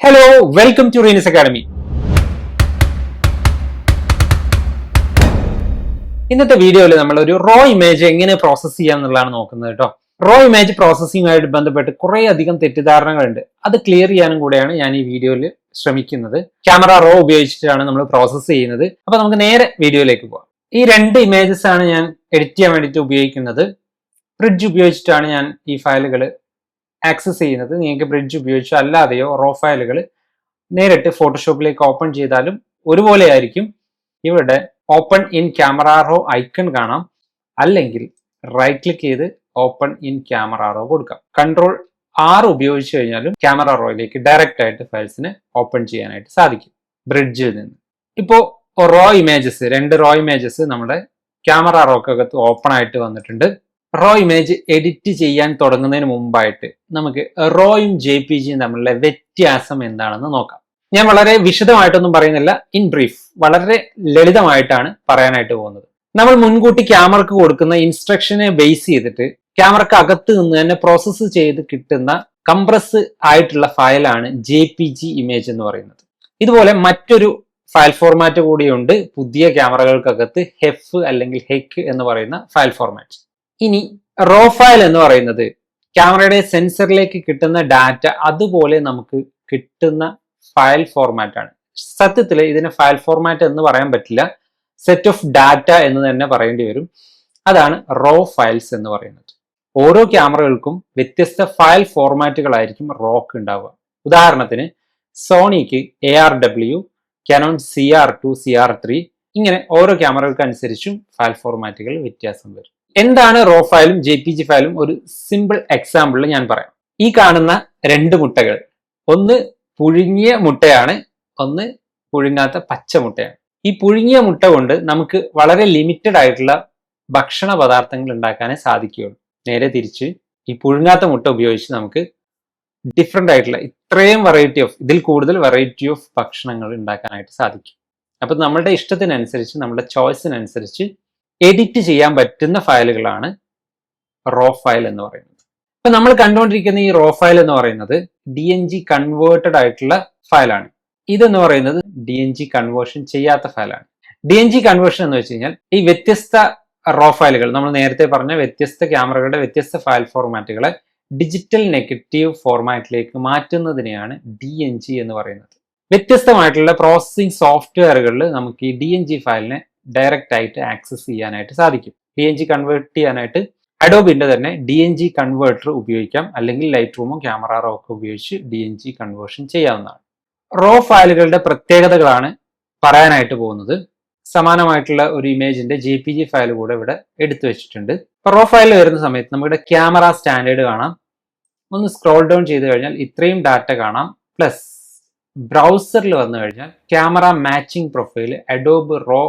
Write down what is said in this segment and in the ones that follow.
Hello, welcome to Reena's academy. ഇന്നത്തെ വീഡിയോയിൽ നമ്മൾ ഒരു റോ ഇമേജ് എങ്ങനെ പ്രോസസ് ചെയ്യാം എന്നുള്ളതാണ് നോക്കുന്നത് കേട്ടോ. റോ ഇമേജ് പ്രോസസ്സിംഗുമായിട്ട് ബന്ധപ്പെട്ട് കുറെ അധികം തെറ്റിദ്ധാരണകളുണ്ട്. അത് ക്ലിയർ ചെയ്യാനും കൂടെയാണ് ഞാൻ ഈ വീഡിയോയിൽ ശ്രമിക്കുന്നത്. ക്യാമറ റോ ഉപയോഗിച്ചിട്ടാണ് നമ്മൾ പ്രോസസ്സ് ചെയ്യുന്നത്. അപ്പൊ നമുക്ക് നേരെ വീഡിയോയിലേക്ക് പോകാം. ഈ രണ്ട് ഇമേജസ് ആണ് ഞാൻ എഡിറ്റ് ചെയ്യാൻ വേണ്ടിയിട്ട് ഉപയോഗിക്കുന്നത്. ബ്രിഡ്ജ് ഉപയോഗിച്ചിട്ടാണ് ഞാൻ ഈ ഫയലുകൾ ആക്സസ് ചെയ്യുന്നത്. നിങ്ങൾക്ക് ബ്രിഡ്ജ് ഉപയോഗിച്ചോ അല്ലാതെയോ റോ ഫയലുകൾ നേരിട്ട് ഫോട്ടോഷോപ്പിലേക്ക് ഓപ്പൺ ചെയ്താലും ഒരുപോലെ ആയിരിക്കും. ഇവിടെ open in camera raw icon കാണാം, അല്ലെങ്കിൽ റൈറ്റ് ക്ലിക്ക് ചെയ്ത് ഓപ്പൺ ഇൻ ക്യാമറ റോ കൊടുക്കാം. കൺട്രോൾ R ഉപയോഗിച്ച് കഴിഞ്ഞാലും ക്യാമറ റോയിലേക്ക് ഡയറക്റ്റ് ആയിട്ട് ഫയൽസിനെ ഓപ്പൺ ചെയ്യാനായിട്ട് സാധിക്കും ബ്രിഡ്ജിൽ നിന്ന്. ഇപ്പോൾ രണ്ട് റോ ഇമേജസ് നമ്മുടെ ക്യാമറ റോക്കകത്ത് ഓപ്പൺ ആയിട്ട് വന്നിട്ടുണ്ട്. റോ ഇമേജ് എഡിറ്റ് ചെയ്യാൻ തുടങ്ങുന്നതിന് മുമ്പായിട്ട് നമുക്ക് റോയും JPGയും തമ്മിലുള്ള വ്യത്യാസം എന്താണെന്ന് നോക്കാം. ഞാൻ വളരെ വിശദമായിട്ടൊന്നും പറയുന്നില്ല, ഇൻ ബ്രീഫ് വളരെ ലളിതമായിട്ടാണ് പറയാനായിട്ട് പോകുന്നത്. നമ്മൾ മുൻകൂട്ടി ക്യാമറക്ക് കൊടുക്കുന്ന ഇൻസ്ട്രക്ഷനെ ബേസ് ചെയ്തിട്ട് ക്യാമറക്ക് അകത്ത് നിന്ന് തന്നെ പ്രോസസ്സ് ചെയ്ത് കിട്ടുന്ന കംപ്രസ് ആയിട്ടുള്ള ഫയലാണ് JPG ഇമേജ് എന്ന് പറയുന്നത്. ഇതുപോലെ മറ്റൊരു ഫയൽ ഫോർമാറ്റ് കൂടിയുണ്ട് പുതിയ ക്യാമറകൾക്കകത്ത്, ഹെഫ് അല്ലെങ്കിൽ ഹെക്ക് എന്ന് പറയുന്ന ഫയൽ ഫോർമാറ്റ്. ഇനി റോ ഫയൽ എന്ന് പറയുന്നത് ക്യാമറയുടെ സെൻസറിലേക്ക് കിട്ടുന്ന ഡാറ്റ അതുപോലെ നമുക്ക് കിട്ടുന്ന ഫയൽ ഫോർമാറ്റ് ആണ്. സത്യത്തിൽ ഇതിനെ ഫയൽ ഫോർമാറ്റ് എന്ന് പറയാൻ പറ്റില്ല, സെറ്റ് ഓഫ് ഡാറ്റ എന്ന് തന്നെ പറയേണ്ടി വരും. അതാണ് റോ ഫയൽസ് എന്ന് പറയുന്നത്. ഓരോ ക്യാമറകൾക്കും വ്യത്യസ്ത ഫയൽ ഫോർമാറ്റുകളായിരിക്കും റോക്ക് ഉണ്ടാവുക. ഉദാഹരണത്തിന് sonic ARW, Canon CR2, CR3, ഇങ്ങനെ ഓരോ ക്യാമറകൾക്ക് അനുസരിച്ചും ഫയൽ ഫോർമാറ്റുകൾ വ്യത്യാസം വരും. എന്താണ് റോ ഫയലും JPG ഫയലും? ഒരു സിമ്പിൾ എക്സാമ്പിൾ ഞാൻ പറയാം. ഈ കാണുന്ന രണ്ട് മുട്ടകൾ, ഒന്ന് പുഴുങ്ങിയ മുട്ടയാണ്, ഒന്ന് പുഴുങ്ങാത്ത പച്ച മുട്ടയാണ്. ഈ പുഴുങ്ങിയ മുട്ട കൊണ്ട് നമുക്ക് വളരെ ലിമിറ്റഡ് ആയിട്ടുള്ള ഭക്ഷണ പദാർത്ഥങ്ങൾ ഉണ്ടാക്കാനേ സാധിക്കുകയുള്ളൂ. നേരെ തിരിച്ച് ഈ പുഴുങ്ങാത്ത മുട്ട ഉപയോഗിച്ച് നമുക്ക് ഡിഫറെന്റ് ആയിട്ടുള്ള ഇതിൽ കൂടുതൽ വെറൈറ്റി ഓഫ് ഭക്ഷണങ്ങൾ ഉണ്ടാക്കാനായിട്ട് സാധിക്കും. അപ്പൊ നമ്മളുടെ ഇഷ്ടത്തിനനുസരിച്ച്, നമ്മുടെ ചോയ്സിനനുസരിച്ച് എഡിറ്റ് ചെയ്യാൻ പറ്റുന്ന ഫയലുകളാണ് റോ ഫയൽ എന്ന് പറയുന്നത്. ഇപ്പൊ നമ്മൾ കണ്ടുകൊണ്ടിരിക്കുന്ന ഈ റോ ഫയൽ എന്ന് പറയുന്നത് DNG കൺവേർട്ടഡ് ആയിട്ടുള്ള ഫയലാണ്. ഇതെന്ന് പറയുന്നത് DNG കൺവേർഷൻ ചെയ്യാത്ത ഫയലാണ്. DNG കൺവേർഷൻ എന്ന് വെച്ച് കഴിഞ്ഞാൽ ഈ വ്യത്യസ്ത റോ ഫയലുകൾ, നമ്മൾ നേരത്തെ പറഞ്ഞ വ്യത്യസ്ത ക്യാമറകളുടെ വ്യത്യസ്ത ഫയൽ ഫോർമാറ്റുകളെ ഡിജിറ്റൽ നെഗറ്റീവ് ഫോർമാറ്റിലേക്ക് മാറ്റുന്നതിനെയാണ് DNG എന്ന് പറയുന്നത്. വ്യത്യസ്തമായിട്ടുള്ള പ്രോസസ്സിംഗ് സോഫ്റ്റ്വെയറുകളിൽ നമുക്ക് ഈ DNG ഫയലിനെ ഡയറക്റ്റ് ആയിട്ട് ആക്സസ് ചെയ്യാനായിട്ട് സാധിക്കും. DNG കൺവേർട്ട് ചെയ്യാനായിട്ട് അഡോബിന്റെ തന്നെ DNG കൺവേർട്ടർ ഉപയോഗിക്കാം, അല്ലെങ്കിൽ ലൈറ്റ് റൂമോ ക്യാമറ റോ ഒക്കെ ഉപയോഗിച്ച് DNG കൺവേർഷൻ ചെയ്യാവുന്നതാണ്. റോ ഫയലുകളുടെ പ്രത്യേകതകളാണ് പറയാനായിട്ട് പോകുന്നത്. സമാനമായിട്ടുള്ള ഒരു ഇമേജിന്റെ JPG ഫയൽ കൂടെ ഇവിടെ എടുത്തു വെച്ചിട്ടുണ്ട്. റോ ഫയൽ വരുന്ന സമയത്ത് നമ്മുടെ ക്യാമറ സ്റ്റാൻഡേർഡ് കാണാം. ഒന്ന് സ്ക്രോൾ ഡൗൺ ചെയ്ത് കഴിഞ്ഞാൽ ഇത്രയും ഡാറ്റ കാണാം. പ്ലസ് ബ്രൗസറിൽ വന്നു കഴിഞ്ഞാൽ camera matching profile, Adobe raw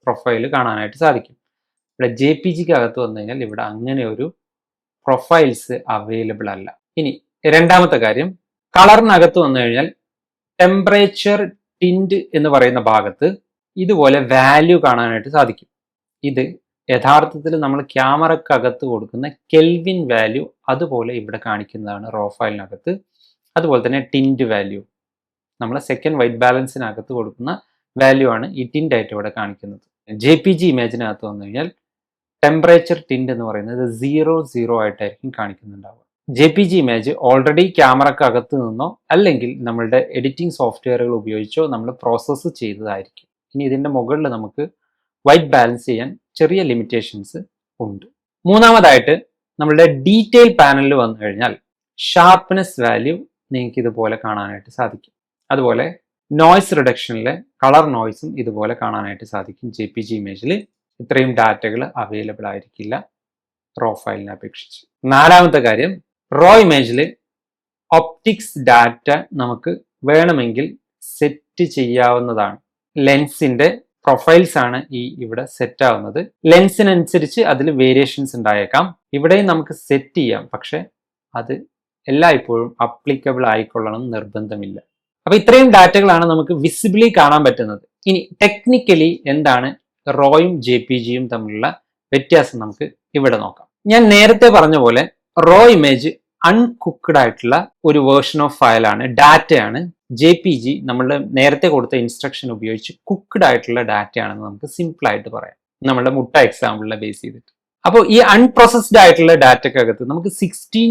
profile കാണാനായിട്ട് സാധിക്കും. ഇവിടെ JPGക്ക് അകത്ത് വന്നു കഴിഞ്ഞാൽ ഇവിടെ അങ്ങനെ ഒരു പ്രൊഫൈൽസ് അവൈലബിൾ അല്ല. ഇനി രണ്ടാമത്തെ കാര്യം, കളറിനകത്ത് വന്നു കഴിഞ്ഞാൽ ടെമ്പറേച്ചർ ടിൻറ്റ് എന്ന് പറയുന്ന ഭാഗത്ത് ഇതുപോലെ വാല്യൂ കാണാനായിട്ട് സാധിക്കും. ഇത് യഥാർത്ഥത്തിൽ നമ്മൾ ക്യാമറക്കകത്ത് കൊടുക്കുന്ന കെൽവിൻ വാല്യൂ അതുപോലെ ഇവിടെ കാണിക്കുന്നതാണ് റോ ഫയലിനകത്ത്. അതുപോലെ തന്നെ ടിൻറ്റ് വാല്യൂ, നമ്മൾ സെക്കൻഡ് വൈറ്റ് ബാലൻസിനകത്ത് കൊടുക്കുന്ന വാല്യൂ ആണ് ഈ ടിൻറ്റ് ആയിട്ട് ഇവിടെ കാണിക്കുന്നത്. JPG ഇമേജിനകത്ത് വന്നു കഴിഞ്ഞാൽ ടെമ്പറേച്ചർ ടിൻറ്റ് എന്ന് പറയുന്നത് 00 ആയിട്ടായിരിക്കും കാണിക്കുന്നുണ്ടാവുക. JPG ഇമേജ് ഓൾറെഡി ക്യാമറക്ക് അകത്ത് നിന്നോ അല്ലെങ്കിൽ നമ്മളുടെ എഡിറ്റിംഗ് സോഫ്റ്റ്വെയറുകൾ ഉപയോഗിച്ചോ നമ്മൾ പ്രോസസ്സ് ചെയ്തതായിരിക്കും. ഇനി ഇതിന്റെ മുകളിൽ നമുക്ക് വൈറ്റ് ബാലൻസ് ചെയ്യാൻ ചെറിയ ലിമിറ്റേഷൻസ് ഉണ്ട്. മൂന്നാമതായിട്ട് നമ്മളുടെ ഡീറ്റെയിൽ പാനലിൽ വന്നു കഴിഞ്ഞാൽ ഷാർപ്നെസ് വാല്യൂ നിങ്ങൾക്ക് ഇതുപോലെ കാണാനായിട്ട് സാധിക്കും. അതുപോലെ നോയ്സ് റിഡക്ഷനിലെ കളർ നോയ്സും ഇതുപോലെ കാണാനായിട്ട് സാധിക്കും. JPG ഇമേജിൽ ഇത്രയും ഡാറ്റകൾ അവൈലബിൾ ആയിരിക്കില്ല റോ ഫയലിനെ അപേക്ഷിച്ച്. നാലാമത്തെ കാര്യം, റോ ഇമേജിൽ ഒപ്റ്റിക്സ് ഡാറ്റ നമുക്ക് വേണമെങ്കിൽ സെറ്റ് ചെയ്യാവുന്നതാണ്. ലെൻസിന്റെ പ്രൊഫൈൽസ് ആണ് ഇവിടെ സെറ്റ് ആവുന്നത്. ലെൻസിനനുസരിച്ച് അതിൽ വേരിയേഷൻസ് ഉണ്ടായേക്കാം. ഇവിടെയും നമുക്ക് സെറ്റ് ചെയ്യാം, പക്ഷെ അത് എല്ലായ്പ്പോഴും അപ്ലിക്കബിൾ ആയിക്കൊള്ളണം നിർബന്ധമില്ല. അപ്പൊ ഇത്രയും ഡാറ്റകളാണ് നമുക്ക് വിസിബിളി കാണാൻ പറ്റുന്നത്. ഇനി ടെക്നിക്കലി എന്താണ് റോയും JPGയും തമ്മിലുള്ള വ്യത്യാസം നമുക്ക് ഇവിടെ നോക്കാം. ഞാൻ നേരത്തെ പറഞ്ഞ പോലെ റോ ഇമേജ് അൺകുക്ക്ഡ് ആയിട്ടുള്ള ഒരു വേർഷൻ ഓഫ് ഫയലാണ്, ഡാറ്റയാണ്. JPG നമ്മൾ നേരത്തെ കൊടുത്ത ഇൻസ്ട്രക്ഷൻ ഉപയോഗിച്ച് കുക്ക്ഡ് ആയിട്ടുള്ള ഡാറ്റ ആണെന്ന് നമുക്ക് സിമ്പിൾ ആയിട്ട് പറയാം, നമ്മുടെ മുട്ട എക്സാമ്പിളിനെ ബേസ് ചെയ്തിട്ട്. അപ്പോൾ ഈ അൺപ്രോസസ്ഡ് ആയിട്ടുള്ള ഡാറ്റക്കകത്ത് നമുക്ക് 16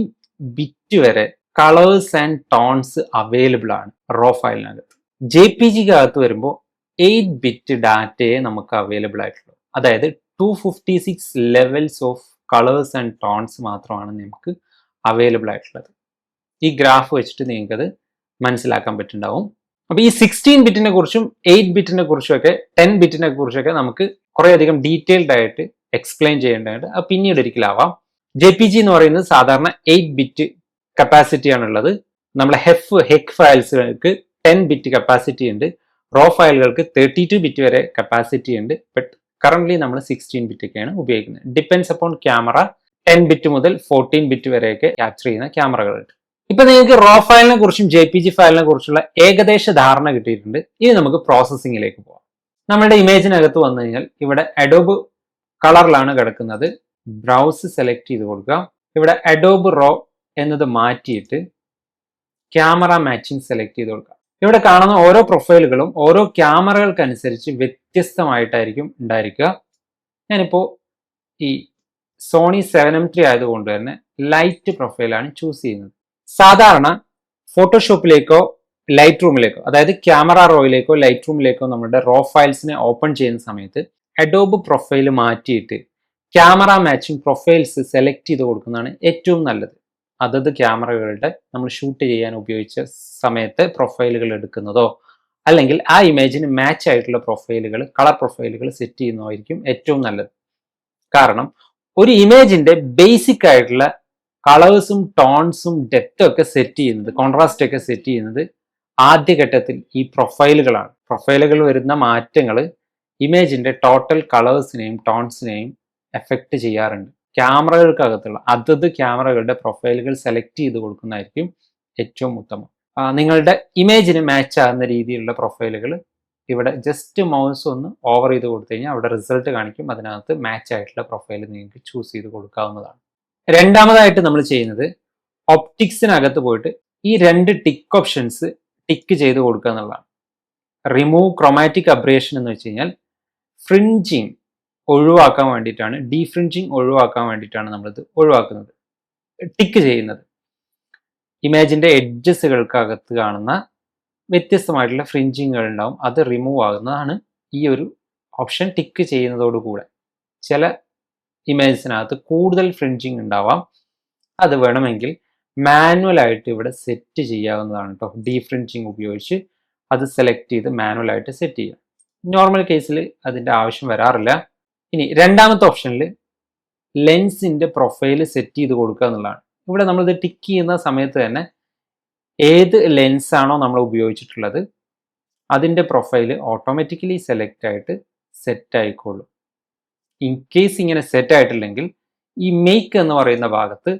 ബിറ്റ് വരെ കളേഴ്സ് ആൻഡ് ടോൺസ് അവൈലബിൾ ആണ് റോ ഫയലിനകത്ത്. JPGക്ക് അകത്ത് വരുമ്പോൾ 8 ബിറ്റ് ഡാറ്റയെ നമുക്ക് അവൈലബിൾ ആയിട്ടുള്ളൂ. അതായത് 256 levels of colours and tones മാത്രമാണ് നമുക്ക് അവൈലബിൾ ആയിട്ടുള്ളത്. ഈ ഗ്രാഫ് വെച്ചിട്ട് നിങ്ങൾക്കത് മനസ്സിലാക്കാൻ പറ്റുന്നുണ്ടാവും. അപ്പൊ ഈ 16 ബിറ്റിനെ കുറിച്ചും 8 ബിറ്റിനെ കുറിച്ചുമൊക്കെ 10 ബിറ്റിനെ കുറിച്ചൊക്കെ നമുക്ക് കുറേയധികം ഡീറ്റെയിൽഡ് ആയിട്ട് എക്സ്പ്ലെയിൻ ചെയ്യേണ്ടതായിട്ട് അത് പിന്നീട് ഒരിക്കലാവാം. JPG എന്ന് പറയുന്നത് സാധാരണ 8 ബിറ്റ് കപ്പാസിറ്റി ആണുള്ളത്. നമ്മുടെ ഹെക് ഫയൽസുകൾക്ക് 10 ബിറ്റ് കപ്പാസിറ്റി ഉണ്ട്. റോ ഫയലുകൾക്ക് 32 ബിറ്റ് വരെ കപ്പാസിറ്റി ഉണ്ട്. ബട്ട് കറന്റ് നമ്മൾ 16 ബിറ്റ് ഒക്കെയാണ് ഉപയോഗിക്കുന്നത്. Depends upon camera. 10 ബിറ്റ് മുതൽ 14 ബിറ്റ് വരെയൊക്കെ ക്യാപ്ചർ ചെയ്യുന്ന ക്യാമറകളുണ്ട്. ഇപ്പൊ നിങ്ങൾക്ക് റോ ഫയലിനെ കുറിച്ചും JPG ഫയലിനെ കുറിച്ചുള്ള ഏകദേശ ധാരണ കിട്ടിയിട്ടുണ്ട്. ഇനി നമുക്ക് പ്രോസസ്സിങ്ങിലേക്ക് പോകാം. നമ്മുടെ ഇമേജിനകത്ത് വന്നു കഴിഞ്ഞാൽ ഇവിടെ അഡോബ് കളറിലാണ് കിടക്കുന്നത്. ബ്രൗസ് സെലക്ട് ചെയ്ത് കൊടുക്കുക. ഇവിടെ അഡോബ് റോ എന്നത് മാറ്റിയിട്ട് ക്യാമറ മാച്ചിങ് സെലക്ട് ചെയ്ത് കൊടുക്കുക. ഇവിടെ കാണുന്ന ഓരോ പ്രൊഫൈലുകളും ഓരോ ക്യാമറകൾക്കനുസരിച്ച് വ്യത്യസ്തമായിട്ടായിരിക്കും ഉണ്ടായിരിക്കുക. ഞാനിപ്പോൾ ഈ സോണി 7M3 ആയതുകൊണ്ട് തന്നെ ലൈറ്റ് പ്രൊഫൈലാണ് ചൂസ് ചെയ്യുന്നത്. സാധാരണ ഫോട്ടോഷോപ്പിലേക്കോ ലൈറ്റ് റൂമിലേക്കോ, അതായത് ക്യാമറ റോയിലേക്കോ ലൈറ്റ് റൂമിലേക്കോ നമ്മുടെ റോ ഫയൽസിനെ ഓപ്പൺ ചെയ്യുന്ന സമയത്ത് അഡോബ് പ്രൊഫൈൽ മാറ്റിയിട്ട് ക്യാമറ മാച്ചിങ് പ്രൊഫൈൽസ് സെലക്ട് ചെയ്ത് കൊടുക്കുന്നതാണ് ഏറ്റവും നല്ലത്. അതത് ക്യാമറകളുടെ നമ്മൾ ഷൂട്ട് ചെയ്യാൻ ഉപയോഗിച്ച സമയത്ത് പ്രൊഫൈലുകൾ എടുക്കുന്നതോ അല്ലെങ്കിൽ ആ ഇമേജിന് മാച്ച് ആയിട്ടുള്ള പ്രൊഫൈലുകൾ, കളർ പ്രൊഫൈലുകൾ സെറ്റ് ചെയ്യുന്നതായിരിക്കും ഏറ്റവും നല്ലത്. കാരണം ഒരു ഇമേജിന്റെ ബേസിക് ആയിട്ടുള്ള കളേഴ്സും ടോൺസും ഡെപ്തും ഒക്കെ സെറ്റ് ചെയ്യുന്നത്, കോൺട്രാസ്റ്റ് ഒക്കെ സെറ്റ് ചെയ്യുന്നത് ആദ്യഘട്ടത്തിൽ ഈ പ്രൊഫൈലുകളാണ്. പ്രൊഫൈലുകൾ വരുന്ന മാറ്റങ്ങൾ ഇമേജിന്റെ ടോട്ടൽ കളേഴ്സിനെയും ടോൺസിനെയും എഫക്റ്റ് ചെയ്യാറുണ്ട്. ക്യാമറകൾക്കകത്തുള്ള അതത് ക്യാമറകളുടെ പ്രൊഫൈലുകൾ സെലക്ട് ചെയ്ത് കൊടുക്കുന്നതായിരിക്കും ഏറ്റവും ഉത്തമം. നിങ്ങളുടെ ഇമേജിന് മാച്ച് ആകുന്ന രീതിയിലുള്ള പ്രൊഫൈലുകൾ ഇവിടെ ജസ്റ്റ് മൗസ് ഒന്ന് ഓവർ ചെയ്ത് കൊടുത്തു കഴിഞ്ഞാൽ അവിടെ റിസൾട്ട് കാണിക്കും. അതിനകത്ത് മാച്ച് ആയിട്ടുള്ള പ്രൊഫൈൽ നിങ്ങൾക്ക് ചൂസ് ചെയ്ത് കൊടുക്കാവുന്നതാണ്. രണ്ടാമതായിട്ട് നമ്മൾ ചെയ്യുന്നത് ഒപ്റ്റിക്സിനകത്ത് പോയിട്ട് ഈ 2 ടിക്ക് ഓപ്ഷൻസ് ടിക്ക് ചെയ്ത് കൊടുക്കുക എന്നുള്ളതാണ്. റിമൂവ് ക്രോമാറ്റിക് അബ്രേഷൻ എന്ന് വെച്ച് കഴിഞ്ഞാൽ ഫ്രിഞ്ചിങ് ഒഴിവാക്കാൻ വേണ്ടിയിട്ടാണ്, ഡീഫ്രിഞ്ചിങ് ഒഴിവാക്കാൻ വേണ്ടിയിട്ടാണ് നമ്മളിത് ഒഴിവാക്കുന്നത്, ടിക്ക് ചെയ്യുന്നത്. ഇമേജിന്റെ എഡ്ജസുകൾക്കകത്ത് കാണുന്ന വ്യത്യസ്തമായിട്ടുള്ള ഫ്രിഞ്ചിങ്ങുകൾ ഉണ്ടാവും, അത് റിമൂവ് ആകുന്നതാണ് ഈ ഒരു ഓപ്ഷൻ ടിക്ക് ചെയ്യുന്നതോടുകൂടെ. ചില ഇമേജിനകത്ത് കൂടുതൽ ഫ്രിഞ്ചിങ് ഉണ്ടാവാം. അത് വേണമെങ്കിൽ മാനുവൽ ആയിട്ട് ഇവിടെ സെറ്റ് ചെയ്യാവുന്നതാണ് കേട്ടോ. ഡീഫ്രിഞ്ചിങ് ഉപയോഗിച്ച് അത് സെലക്ട് ചെയ്ത് മാനുവൽ ആയിട്ട് സെറ്റ് ചെയ്യാം. നോർമൽ കേസിൽ അതിൻ്റെ ആവശ്യം വരാറില്ല. ഇനി രണ്ടാമത്തെ ഓപ്ഷനിൽ ലെൻസിന്റെ പ്രൊഫൈൽ സെറ്റ് ചെയ്ത് കൊടുക്കുക എന്നുള്ളതാണ്. ഇവിടെ നമ്മളിത് ടിക്ക് ചെയ്യുന്ന സമയത്ത് തന്നെ ഏത് ലെൻസ് ആണോ നമ്മൾ ഉപയോഗിച്ചിട്ടുള്ളത് അതിൻ്റെ പ്രൊഫൈൽ ഓട്ടോമാറ്റിക്കലി സെലക്ട് ആയിട്ട് സെറ്റ് ആയിക്കോളും. ഇൻ കേസ് ഇങ്ങനെ സെറ്റ് ആയിട്ടില്ലെങ്കിൽ ഈ മേക്ക് എന്ന് പറയുന്ന ഭാഗത്ത്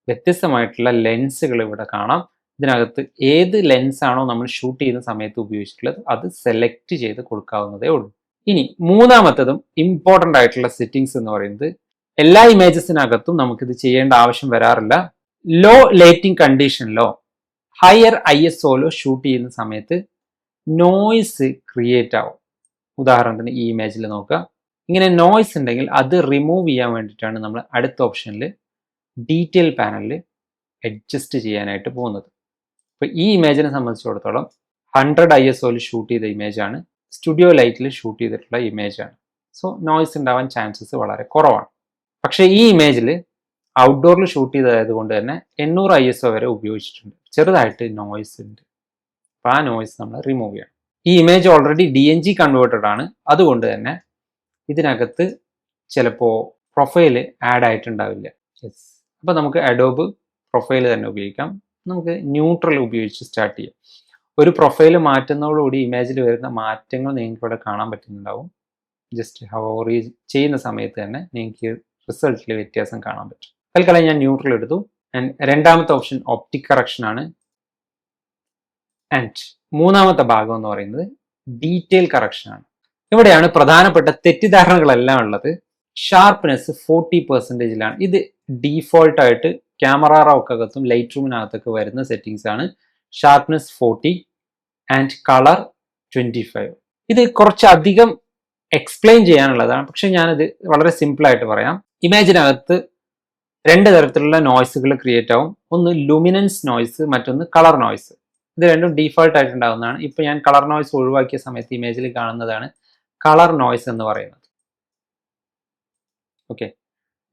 വ്യത്യസ്തമായിട്ടുള്ള ലെൻസുകൾ ഇവിടെ കാണാം. ഇതിനകത്ത് ഏത് ലെൻസ് ആണോ നമ്മൾ ഷൂട്ട് ചെയ്യുന്ന സമയത്ത് ഉപയോഗിച്ചിട്ടുള്ളത് അത് സെലക്ട് ചെയ്ത് കൊടുക്കാവുന്നതേ ഉള്ളൂ. ഇനി മൂന്നാമത്തതും ഇമ്പോർട്ടൻ്റ് ആയിട്ടുള്ള സെറ്റിംഗ്സ് എന്ന് പറയുന്നത് എല്ലാ ഇമേജസിനകത്തും നമുക്കിത് ചെയ്യേണ്ട ആവശ്യം വരാറില്ല. ലോ ലൈറ്റിംഗ് കണ്ടീഷനിലോ ഹയർ ISOയിലോ ഷൂട്ട് ചെയ്യുന്ന സമയത്ത് നോയ്സ് ക്രിയേറ്റ് ആവും. ഉദാഹരണത്തിന് ഈ ഇമേജിൽ നോക്കുക, ഇങ്ങനെ നോയ്സ് ഉണ്ടെങ്കിൽ അത് റിമൂവ് ചെയ്യാൻ വേണ്ടിയിട്ടാണ് നമ്മൾ അടുത്ത ഓപ്ഷനിൽ ഡീറ്റെയിൽ പാനലിൽ അഡ്ജസ്റ്റ് ചെയ്യാനായിട്ട് പോകുന്നത്. അപ്പോൾ ഈ ഇമേജിനെ സംബന്ധിച്ചിടത്തോളം 100 ISOയിൽ ഷൂട്ട് ചെയ്ത ഇമേജാണ്, സ്റ്റുഡിയോ ലൈറ്റിൽ ഷൂട്ട് ചെയ്തിട്ടുള്ള ഇമേജാണ്. സോ നോയ്സ് ഉണ്ടാവാൻ ചാൻസസ് വളരെ കുറവാണ്. പക്ഷേ ഈ ഇമേജിൽ ഔട്ട്ഡോറിൽ ഷൂട്ട് ചെയ്തതായത് കൊണ്ട് തന്നെ 800 ISO വരെ ഉപയോഗിച്ചിട്ടുണ്ട്. ചെറുതായിട്ട് നോയ്സ് ഉണ്ട്. അപ്പോൾ ആ നോയ്സ് നമ്മൾ റിമൂവ് ചെയ്യണം. ഈ ഇമേജ് ഓൾറെഡി DNG കൺവേർട്ടഡ് ആണ്. അതുകൊണ്ട് തന്നെ ഇതിനകത്ത് ചിലപ്പോൾ പ്രൊഫൈൽ ആഡ് ആയിട്ടുണ്ടാവില്ല. യെസ്, അപ്പോൾ നമുക്ക് അഡോബ് പ്രൊഫൈൽ തന്നെ ഉപയോഗിക്കാം. നമുക്ക് ന്യൂട്രൽ ഉപയോഗിച്ച് സ്റ്റാർട്ട് ചെയ്യാം. ഒരു പ്രൊഫൈൽ മാറ്റുന്നതോടുകൂടി ഇമേജിൽ വരുന്ന മാറ്റങ്ങൾ നിങ്ങൾക്ക് ഇവിടെ കാണാൻ പറ്റുന്നുണ്ടാവും. ജസ്റ്റ് ഹവർ ചെയ്യുന്ന സമയത്ത് തന്നെ നിങ്ങൾക്ക് റിസൾട്ടിൽ വ്യത്യാസം കാണാൻ പറ്റും. തൽക്കാലം ഞാൻ ന്യൂട്രൽ എടുത്തു. ആൻഡ് രണ്ടാമത്തെ ഓപ്ഷൻ ഒപ്റ്റിക് കറക്ഷൻ ആണ്. ആൻഡ് മൂന്നാമത്തെ ഭാഗം എന്ന് പറയുന്നത് ഡീറ്റെയിൽ കറക്ഷൻ ആണ്. ഇവിടെയാണ് പ്രധാനപ്പെട്ട തെറ്റിദ്ധാരണകളെല്ലാം ഉള്ളത്. ഷാർപ്പ്നെസ് 40%. ഇത് ഡീഫോൾട്ട് ആയിട്ട് ക്യാമറ റോക്കകത്തും ലൈറ്റ് റൂമിനകത്തൊക്കെ വരുന്ന സെറ്റിംഗ്സ് ആണ്. Sharpness 40 and colour 25. ഇത് കുറച്ചധികം എക്സ്പ്ലെയിൻ ചെയ്യാനുള്ളതാണ്, പക്ഷെ ഞാനിത് വളരെ സിമ്പിൾ ആയിട്ട് പറയാം. ഇമേജിനകത്ത് രണ്ട് തരത്തിലുള്ള നോയ്സുകൾ ക്രിയേറ്റ് ആവും. ഒന്ന് ലുമിനൻസ് നോയ്സ്, മറ്റൊന്ന് കളർ നോയ്സ്. ഇത് രണ്ടും ഡീഫോൾട്ട് ആയിട്ട് ഉണ്ടാകുന്നതാണ്. ഇപ്പൊ ഞാൻ കളർ നോയ്സ് ഒഴിവാക്കിയ സമയത്ത് ഇമേജിൽ കാണുന്നതാണ് കളർ നോയ്സ് എന്ന് പറയുന്നത്. ഓക്കെ,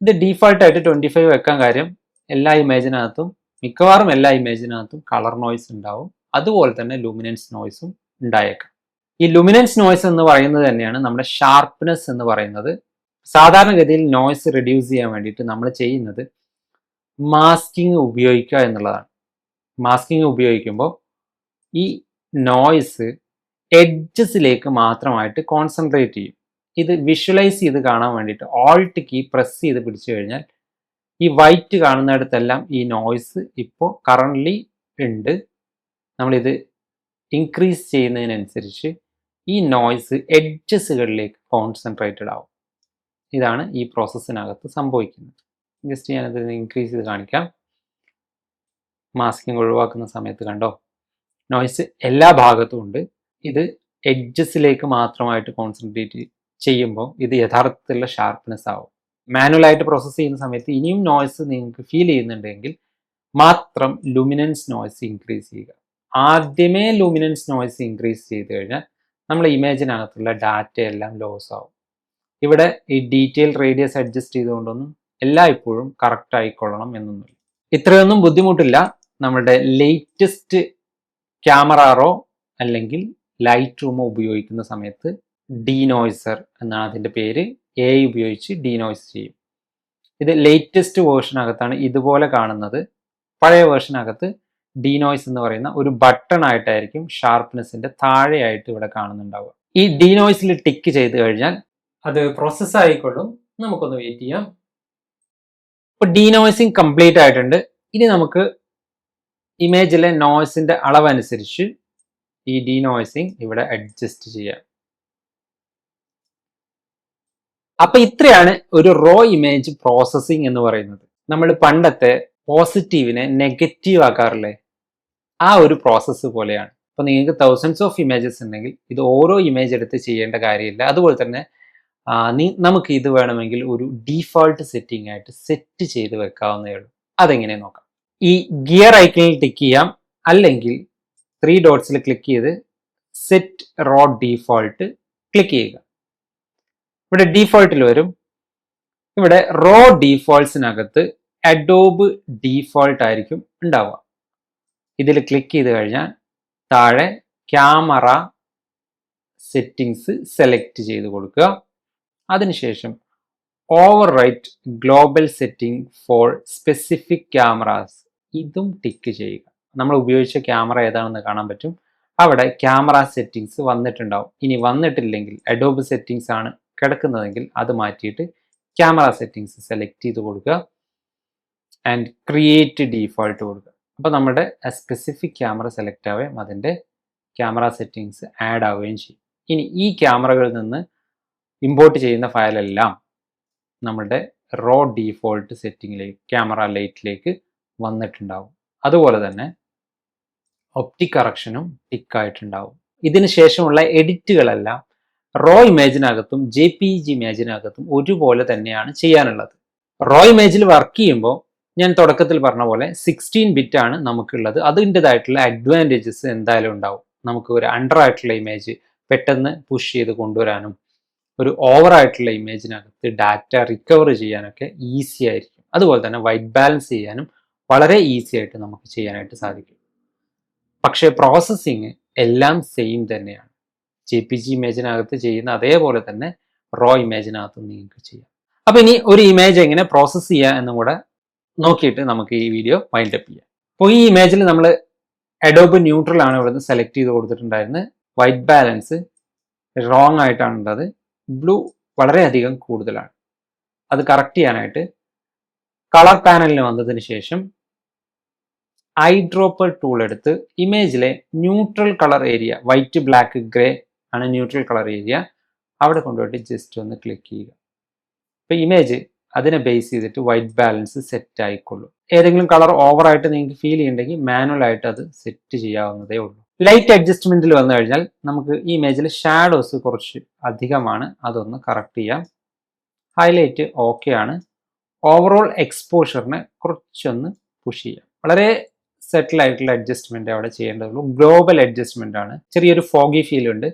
ഇത് ഡീഫോൾട്ട് ആയിട്ട് 25 വെക്കാൻ കാര്യം എല്ലാ ഇമേജിനകത്തും, മിക്കവാറും എല്ലാ ഇമേജിനകത്തും കളർ നോയ്സ് ഉണ്ടാവും. അതുപോലെ തന്നെ ലുമിനൻസ് നോയ്സും ഉണ്ടായേക്കാം. ഈ ലുമിനൻസ് നോയ്സ് എന്ന് പറയുന്നത് തന്നെയാണ് നമ്മുടെ ഷാർപ്നെസ് എന്ന് പറയുന്നത്. സാധാരണഗതിയിൽ നോയ്സ് റിഡ്യൂസ് ചെയ്യാൻ വേണ്ടിയിട്ട് നമ്മൾ ചെയ്യുന്നത് മാസ്കിങ് ഉപയോഗിക്കുക എന്നുള്ളതാണ്. മാസ്കിങ് ഉപയോഗിക്കുമ്പോൾ ഈ നോയ്സ് എഡ്ജസിലേക്ക് മാത്രമായിട്ട് കോൺസെൻട്രേറ്റ് ചെയ്യും. ഇത് വിഷ്വലൈസ് ചെയ്ത് കാണാൻ വേണ്ടിയിട്ട് ഓൾട്ട് കീ പ്രസ് ചെയ്ത് പിടിച്ചു കഴിഞ്ഞാൽ ഈ വൈറ്റ് കാണുന്നിടത്തെല്ലാം ഈ നോയ്സ് ഇപ്പോൾ കറൻ്റ്ലി ഉണ്ട്. നമ്മളിത് ഇൻക്രീസ് ചെയ്യുന്നതിനനുസരിച്ച് ഈ നോയ്സ് എഡ്ജസുകളിലേക്ക് കോൺസെൻട്രേറ്റഡ് ആവും. ഇതാണ് ഈ പ്രോസസ്സിനകത്ത് സംഭവിക്കുന്നത്. ജസ്റ്റ് ഞാനത് ഇൻക്രീസ് ചെയ്ത് കാണിക്കാം. മാസ്കിങ് ഒഴിവാക്കുന്ന സമയത്ത് കണ്ടോ, നോയ്സ് എല്ലാ ഭാഗത്തും ഉണ്ട്. ഇത് എഡ്ജസിലേക്ക് മാത്രമായിട്ട് കോൺസെൻട്രേറ്റ് ചെയ്യുമ്പോൾ ഇത് യഥാർത്ഥത്തിലുള്ള ഷാർപ്നെസ് ആവും. മാനുവലായിട്ട് പ്രോസസ്സ് ചെയ്യുന്ന സമയത്ത് ഇനിയും നോയ്സ് നിങ്ങൾക്ക് ഫീൽ ചെയ്യുന്നുണ്ടെങ്കിൽ മാത്രം ലുമിനൻസ് നോയ്സ് ഇൻക്രീസ് ചെയ്യുക. ആദ്യമേ ലുമിനൻസ് നോയ്സ് ഇൻക്രീസ് ചെയ്ത് കഴിഞ്ഞാൽ നമ്മൾ ഇമേജിനകത്തുള്ള ഡാറ്റ എല്ലാം ലോസ് ആവും. ഇവിടെ ഈ ഡീറ്റെയിൽ റേഡിയസ് അഡ്ജസ്റ്റ് ചെയ്തുകൊണ്ടൊന്നും എല്ലായ്പ്പോഴും കറക്റ്റ് ആയിക്കൊള്ളണം എന്നൊന്നുമില്ല. ഇത്രയൊന്നും ബുദ്ധിമുട്ടില്ല. നമ്മുടെ ലേറ്റസ്റ്റ് ക്യാമറ റോ അല്ലെങ്കിൽ ലൈറ്റ് റൂമോ ഉപയോഗിക്കുന്ന സമയത്ത് ഡീനോയ്സർ എന്നാണ് അതിൻ്റെ പേര്. AI ഉപയോഗിച്ച് ഡീനോയ്സ് ചെയ്യും. ഇത് ലേറ്റസ്റ്റ് വേർഷനകത്താണ് ഇതുപോലെ കാണുന്നത്. പഴയ വേർഷനകത്ത് ഡീനോയ്സ് എന്ന് പറയുന്ന ഒരു ബട്ടൺ ആയിട്ടായിരിക്കും ഷാർപ്നെസിന്റെ താഴെയായിട്ട് ഇവിടെ കാണുന്നുണ്ടാവുക. ഈ ഡീനോയ്സിൽ ടിക്ക് ചെയ്ത് കഴിഞ്ഞാൽ അത് പ്രോസസ്സ് ആയിക്കൊള്ളും. നമുക്കൊന്ന് വെയിറ്റ് ചെയ്യാം. ഇപ്പോൾ ഡീനോയ്സിങ് കംപ്ലീറ്റ് ആയിട്ടുണ്ട്. ഇനി നമുക്ക് ഇമേജിലെ നോയ്സിന്റെ അളവനുസരിച്ച് ഈ ഡീനോയ്സിങ് ഇവിടെ അഡ്ജസ്റ്റ് ചെയ്യാം. അപ്പൊ ഇത്രയാണ് ഒരു റോ ഇമേജ് പ്രോസസ്സിംഗ് എന്ന് പറയുന്നത്. നമ്മൾ പണ്ടത്തെ പോസിറ്റീവിനെ നെഗറ്റീവ് ആക്കാറില്ലേ, ആ ഒരു പ്രോസസ്സ് പോലെയാണ്. അപ്പൊ നിങ്ങൾക്ക് തൗസൻഡ്സ് ഓഫ് ഇമേജസ് ഉണ്ടെങ്കിൽ ഇത് ഓരോ ഇമേജ് എടുത്ത് ചെയ്യേണ്ട കാര്യമില്ല. അതുപോലെ തന്നെ നമുക്ക് ഇത് വേണമെങ്കിൽ ഒരു ഡീഫോൾട്ട് സെറ്റിംഗ് ആയിട്ട് സെറ്റ് ചെയ്ത് വെക്കാവുന്നേ ഉള്ളൂ. അതെങ്ങനെ നോക്കാം. ഈ ഗിയർ ഐക്കണിൽ ടിക്ക് ചെയ്യാം, അല്ലെങ്കിൽ 3 ഡോട്ട്സിൽ ക്ലിക്ക് ചെയ്ത് സെറ്റ് റോ ഡീഫോൾട്ട് ക്ലിക്ക് ചെയ്യുക. ഇവിടെ ഡീഫോൾട്ടിൽ വരും. ഇവിടെ റോ ഡീഫോൾട്ട്സിനകത്ത് അഡോബ് ഡീഫോൾട്ട് ആയിരിക്കും ഉണ്ടാവുക. ഇതിൽ ക്ലിക്ക് ചെയ്ത് കഴിഞ്ഞാൽ താഴെ ക്യാമറ സെറ്റിംഗ്സ് സെലക്ട് ചെയ്ത് കൊടുക്കുക. അതിനുശേഷം override global setting for specific cameras, ഇതും ടിക്ക് ചെയ്യുക. നമ്മൾ ഉപയോഗിച്ച ക്യാമറ ഏതാണെന്ന് കാണാൻ പറ്റും. അവിടെ ക്യാമറ സെറ്റിംഗ്സ് വന്നിട്ടുണ്ടാവും. ഇനി വന്നിട്ടില്ലെങ്കിൽ അഡോബ് സെറ്റിംഗ്സ് ആണ് കിടക്കുന്നതെങ്കിൽ അത് മാറ്റിയിട്ട് ക്യാമറ സെറ്റിംഗ്സ് സെലക്ട് ചെയ്ത് കൊടുക്കുക ആൻഡ് ക്രിയേറ്റ് ഡീഫോൾട്ട് കൊടുക്കുക. അപ്പോൾ നമ്മുടെ സ്പെസിഫിക് ക്യാമറ സെലക്ട് ആവുകയും അതിൻ്റെ ക്യാമറ സെറ്റിംഗ്സ് ആഡ് ആവുകയും ചെയ്യും. ഇനി ഈ ക്യാമറകളിൽ നിന്ന് ഇമ്പോർട്ട് ചെയ്യുന്ന ഫയലെല്ലാം നമ്മുടെ റോ ഡീഫോൾട്ട് സെറ്റിംഗിലേക്ക്, ക്യാമറ ലൈറ്റിലേക്ക് വന്നിട്ടുണ്ടാവും. അതുപോലെ തന്നെ ഒപ്റ്റിക് കറക്ഷനും ടിക്കായിട്ടുണ്ടാവും. ഇതിന് ശേഷമുള്ള എഡിറ്റുകളെല്ലാം റോ ഇമേജിനകത്തും JPEG ഇമേജിനകത്തും ഒരുപോലെ തന്നെയാണ് ചെയ്യാനുള്ളത്. റോ ഇമേജിൽ വർക്ക് ചെയ്യുമ്പോൾ ഞാൻ തുടക്കത്തിൽ പറഞ്ഞ പോലെ 16 ബിറ്റ് ആണ് നമുക്കുള്ളത്. അതിൻ്റെതായിട്ടുള്ള അഡ്വാൻറ്റേജസ് എന്തായാലും ഉണ്ടാവും. നമുക്ക് ഒരു അണ്ടർ ആയിട്ടുള്ള ഇമേജ് പെട്ടെന്ന് പുഷ് ചെയ്ത് കൊണ്ടുവരാനും ഒരു ഓവർ ആയിട്ടുള്ള ഇമേജിനകത്ത് ഡാറ്റ റിക്കവർ ചെയ്യാനൊക്കെ ഈസി ആയിരിക്കും. അതുപോലെ തന്നെ വൈറ്റ് ബാലൻസ് ചെയ്യാനും വളരെ ഈസി ആയിട്ട് നമുക്ക് ചെയ്യാനായിട്ട് സാധിക്കും. പക്ഷേ പ്രോസസ്സിങ് എല്ലാം സെയിം തന്നെയാണ്. JPG ഇമേജിനകത്ത് ചെയ്യുന്ന അതേപോലെ തന്നെ റോ ഇമേജിനകത്തും നിങ്ങൾക്ക് ചെയ്യാം. അപ്പൊ ഇനി ഒരു ഇമേജ് എങ്ങനെ പ്രോസസ്സ് ചെയ്യുക എന്നും കൂടെ നോക്കിയിട്ട് നമുക്ക് ഈ വീഡിയോ വൈൻഡ് അപ്പ് ചെയ്യാം. അപ്പോൾ ഈ ഇമേജിൽ നമ്മൾ അഡോബ് ന്യൂട്രൽ ആണ് ഇവിടുന്ന് സെലക്ട് ചെയ്ത് കൊടുത്തിട്ടുണ്ടായിരുന്നത്. വൈറ്റ് ബാലൻസ് റോങ് ആയിട്ടാണ് ഉള്ളത്. ബ്ലൂ വളരെയധികം കൂടുതലാണ്. അത് കറക്റ്റ് ചെയ്യാനായിട്ട് കളർ പാനലിൽ വന്നതിന് ശേഷം ഐ ഡ്രോപ്പർ ടൂൾ എടുത്ത് ഇമേജിലെ neutral colour area, white black grey ആണ് ന്യൂട്രൽ കളർ ഏരിയ, അവിടെ കൊണ്ടുപോയിട്ട് ജസ്റ്റ് ഒന്ന് ക്ലിക്ക് ചെയ്യുക. അപ്പോൾ ഇമേജ് അതിനെ ബേസ് ചെയ്തിട്ട് വൈറ്റ് ബാലൻസ് സെറ്റ് ആയിക്കൊള്ളൂ. ഏതെങ്കിലും കളർ ഓവറായിട്ട് നിങ്ങൾക്ക് ഫീൽ ചെയ്യുന്നുണ്ടെങ്കിൽ മാനുവൽ ആയിട്ട് അത് സെറ്റ് ചെയ്യാവുന്നതേ ഉള്ളൂ. ലൈറ്റ് അഡ്ജസ്റ്റ്മെന്റിൽ വന്നു കഴിഞ്ഞാൽ നമുക്ക് ഈ ഇമേജിൽ ഷാഡോസ് കുറച്ച് അധികമാണ്, അതൊന്ന് കറക്റ്റ് ചെയ്യാം. ഹൈലൈറ്റ് ഓക്കെ ആണ്. ഓവറോൾ എക്സ്പോഷറിനെ കുറച്ചൊന്ന് പുഷ് ചെയ്യാം. വളരെ സെറ്റിൽ ആയിട്ടുള്ള അഡ്ജസ്റ്റ്മെന്റ് അവിടെ ചെയ്യേണ്ടതുള്ളൂ. ഗ്ലോബൽ അഡ്ജസ്റ്റ്മെന്റ് ആണ്. ചെറിയൊരു ഫോഗി ഫീൽ ഉണ്ട്,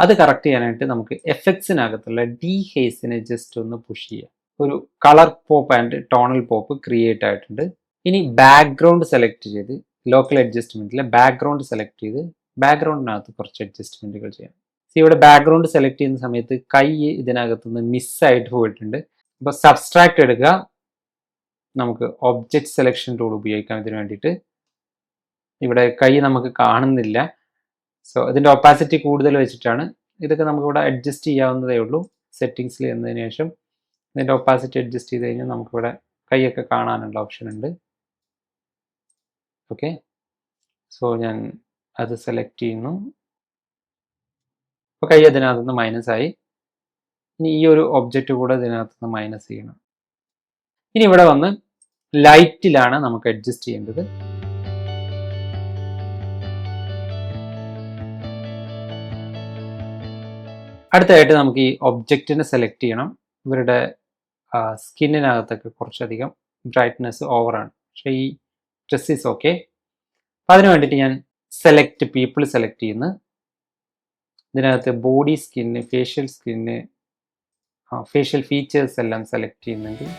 അത് കറക്റ്റ് ചെയ്യാനായിട്ട് നമുക്ക് എഫക്ട്സിനകത്തുള്ള ഡീഹേസിനെ ജസ്റ്റ് ഒന്ന് പുഷ് ചെയ്യാം. ഒരു colour pop and tonal pop create ആയിട്ടുണ്ട്. ഇനി ബാക്ക്ഗ്രൗണ്ട് സെലക്ട് ചെയ്ത് ലോക്കൽ അഡ്ജസ്റ്റ്മെന്റിലെ ബാക്ക്ഗ്രൗണ്ട് സെലക്ട് ചെയ്ത് ബാക്ക്ഗ്രൗണ്ടിനകത്ത് കുറച്ച് അഡ്ജസ്റ്റ്മെന്റുകൾ ചെയ്യാം. ഇവിടെ ബാക്ക്ഗ്രൗണ്ട് സെലക്ട് ചെയ്യുന്ന സമയത്ത് കൈ ഇതിനകത്തുനിന്ന് മിസ്സായിട്ട് പോയിട്ടുണ്ട്. അപ്പോൾ സബ്സ്ട്രാക്ട് എടുക്കുക. നമുക്ക് ഒബ്ജക്റ്റ് സെലക്ഷൻ ടൂൾ ഉപയോഗിക്കാം ഇതിനു വേണ്ടിയിട്ട്. ഇവിടെ കൈ നമുക്ക് കാണുന്നില്ല, സോ ഇതിൻ്റെ ഒപ്പാസിറ്റി കൂടുതൽ വെച്ചിട്ടാണ്. ഇതൊക്കെ നമുക്കിവിടെ അഡ്ജസ്റ്റ് ചെയ്യാവുന്നതേ ഉള്ളൂ. സെറ്റിങ്സിൽ എന്നതിന് ശേഷം ഇതിൻ്റെ ഒപ്പാസിറ്റി അഡ്ജസ്റ്റ് ചെയ്ത് കഴിഞ്ഞാൽ നമുക്കിവിടെ കൈയൊക്കെ കാണാനുള്ള ഓപ്ഷൻ ഉണ്ട്. ഓക്കെ, സോ ഞാൻ അത് സെലക്ട് ചെയ്യുന്നു. അപ്പോൾ കൈ അതിനകത്തുനിന്ന് മൈനസ് ആയി. ഇനി ഈ ഒരു ഒബ്ജക്റ്റ് കൂടെ ഇതിനകത്തുനിന്ന് മൈനസ് ചെയ്യണം. ഇനി ഇവിടെ വന്ന് ലൈറ്റിലാണ് നമുക്ക് അഡ്ജസ്റ്റ് ചെയ്യേണ്ടത്. അടുത്തതായിട്ട് നമുക്ക് ഈ ഒബ്ജക്റ്റിനെ സെലക്ട് ചെയ്യണം. ഇവരുടെ സ്കിന്നിനകത്തൊക്കെ കുറച്ചധികം ബ്രൈറ്റ്നെസ് ഓവറാണ്, പക്ഷേ ഈ ഡ്രസ് ഈസ് ഓക്കെ. അപ്പം അതിന് വേണ്ടിയിട്ട് ഞാൻ സെലക്ട് പീപ്പിൾ സെലക്ട് ചെയ്യുന്നു. ഇതിനകത്ത് ബോഡി സ്കിന്ന്, ഫേഷ്യൽ ഫീച്ചേഴ്സ് എല്ലാം സെലക്ട് ചെയ്യുന്നെങ്കിൽ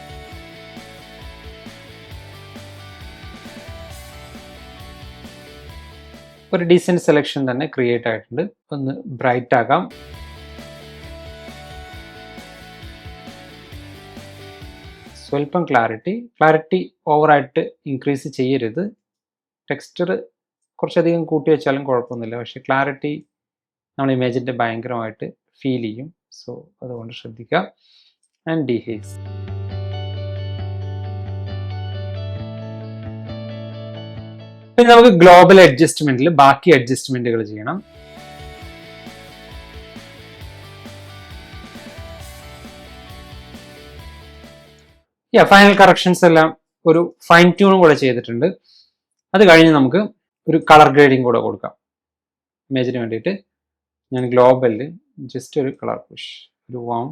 ഒരു ഡീസൻറ്റ് സെലക്ഷൻ തന്നെ ക്രിയേറ്റ് ആയിട്ടുണ്ട്. ഒന്ന് ബ്രൈറ്റ് ആകാം. സ്വല്പം ക്ലാരിറ്റി ഓവറായിട്ട് ഇൻക്രീസ് ചെയ്യരുത്. ടെക്സ്ചർ കുറച്ചധികം കൂട്ടി വെച്ചാലും കുഴപ്പമൊന്നുമില്ല, പക്ഷെ ക്ലാരിറ്റി നമ്മൾ ഇമേജിൻ്റെ ഭയങ്കരമായിട്ട് ഫീൽ ചെയ്യും. സോ അതുകൊണ്ട് ശ്രദ്ധിക്കുക. ആൻഡ് ഡീഹേസ്. പിന്നെ നമുക്ക് ഗ്ലോബൽ അഡ്ജസ്റ്റ്മെന്റിൽ ബാക്കി അഡ്ജസ്റ്റ്മെന്റുകൾ ചെയ്യണം. ഫൈനൽ കറക്ഷൻസ് എല്ലാം ഒരു ഫൈൻ ട്യൂണും കൂടെ ചെയ്തിട്ടുണ്ട്. അത് കഴിഞ്ഞ് നമുക്ക് ഒരു കളർ ഗ്രേഡിങ് കൂടെ കൊടുക്കാം. ഇമേജിന് വേണ്ടിയിട്ട് ഞാൻ ഗ്ലോബലിൽ ജസ്റ്റ് ഒരു കളർ പുഷ്, ഒരു വാം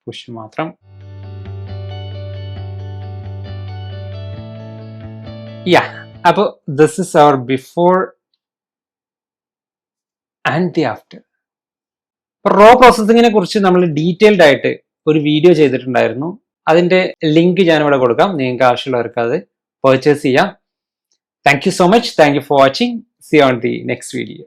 പുഷ് മാത്രം. അപ്പോൾ this is our before and the after. Raw പ്രോസസ്സിങ്ങിനെ കുറിച്ച് നമ്മൾ ഡീറ്റെയിൽഡ് ആയിട്ട് ഒരു വീഡിയോ ചെയ്തിട്ടുണ്ടായിരുന്നു. അതിൻ്റെ ലിങ്ക് ഞാനിവിടെ കൊടുക്കാം, നിങ്ങൾക്ക് ആവശ്യമുള്ളവർക്ക് അത് പർച്ചേസ് ചെയ്യാം. Thank you so much. Thank you for watching. See on the next video.